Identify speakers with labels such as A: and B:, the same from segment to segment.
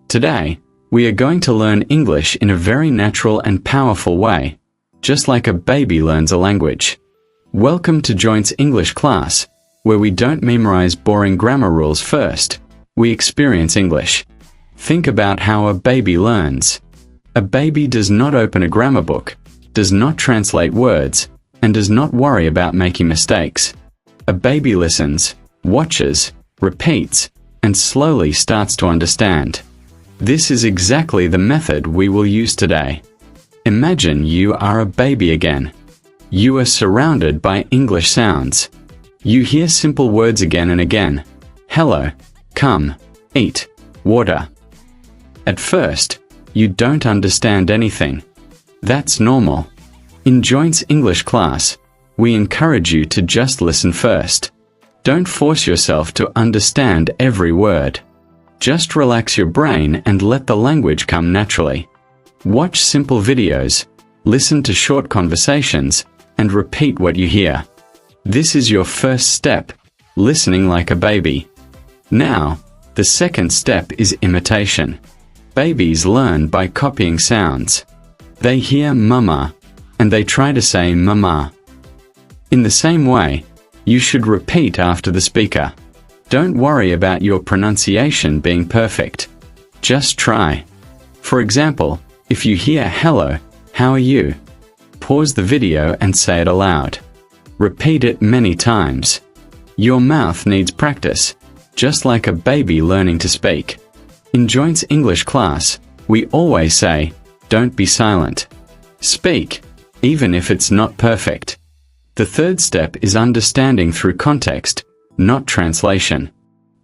A: Today, we are going to learn English in a very natural and powerful way, just like a baby learns a language. Welcome to Joint's English class, where we don't memorize boring grammar rules first, we experience English. Think about how a baby learns. A baby does not open a grammar book, does not translate words, and does not worry about making mistakes. A baby listens, watches, repeats, and slowly starts to understand. This is exactly the method we will use today. Imagine you are a baby again. You are surrounded by English sounds. You hear simple words again and again. Hello, come, eat, water. At first, you don't understand anything. That's normal. In Joint's English class, we encourage you to just listen first. Don't force yourself to understand every word. Just relax your brain and let the language come naturally. Watch simple videos, listen to short conversations, and repeat what you hear. This is your first step, listening like a baby. Now, the second step is imitation. Babies learn by copying sounds. They hear mama, and they try to say mama. In the same way, you should repeat after the speaker. Don't worry about your pronunciation being perfect. Just try. For example, if you hear hello, how are you? Pause the video and say it aloud. Repeat it many times. Your mouth needs practice, just like a baby learning to speak. In Joint's English class, we always say, don't be silent. Speak, even if it's not perfect. The third step is understanding through context, not translation.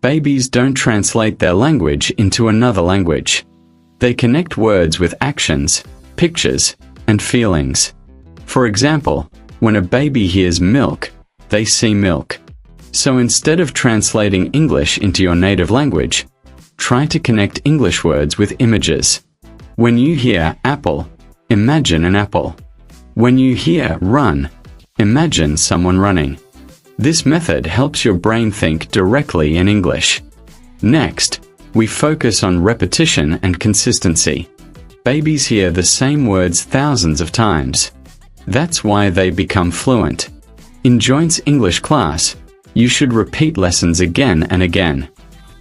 A: Babies don't translate their language into another language. They connect words with actions, pictures, and feelings. For example, when a baby hears milk, they see milk. So instead of translating English into your native language, try to connect English words with images. When you hear apple, imagine an apple. When you hear run, imagine someone running. This method helps your brain think directly in English. Next, we focus on repetition and consistency. Babies hear the same words thousands of times. That's why they become fluent. In Joint's English class, you should repeat lessons again and again.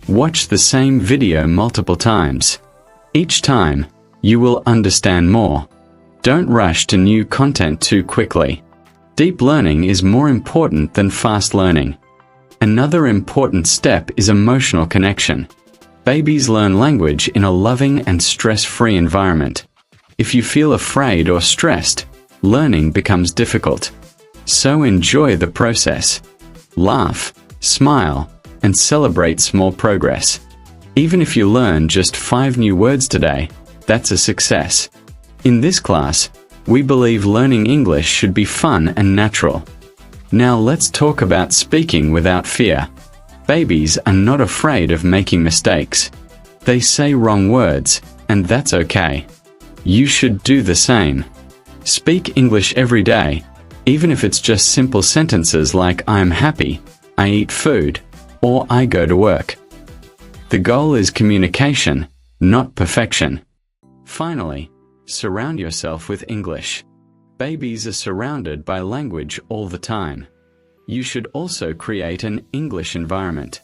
A: Watch the same video multiple times. Each time, you will understand more. Don't rush to new content too quickly. Deep learning is more important than fast learning. Another important step is emotional connection. Babies learn language in a loving and stress-free environment. If you feel afraid or stressed, learning becomes difficult. So enjoy the process. Laugh, smile, and celebrate small progress. Even if you learn just 5 new words today, that's a success. In this class, we believe learning English should be fun and natural. Now let's talk about speaking without fear. Babies are not afraid of making mistakes. They say wrong words, and that's okay. You should do the same. Speak English every day, even if it's just simple sentences like I am happy, I eat food, or I go to work. The goal is communication, not perfection. Finally, surround yourself with English. Babies are surrounded by language all the time. You should also create an English environment.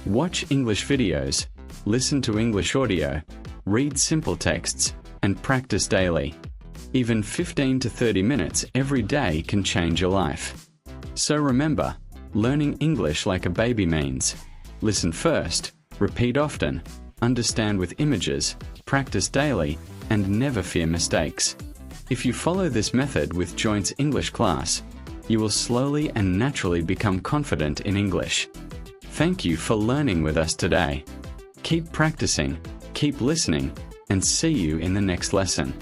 A: Watch English videos, listen to English audio, read simple texts, and practice daily. Even 15 to 30 minutes every day can change your life. So remember, learning English like a baby means listen first, repeat often, understand with images, practice daily, and never fear mistakes. If you follow this method with Joint's English class, you will slowly and naturally become confident in English. Thank you for learning with us today. Keep practicing, keep listening, and see you in the next lesson.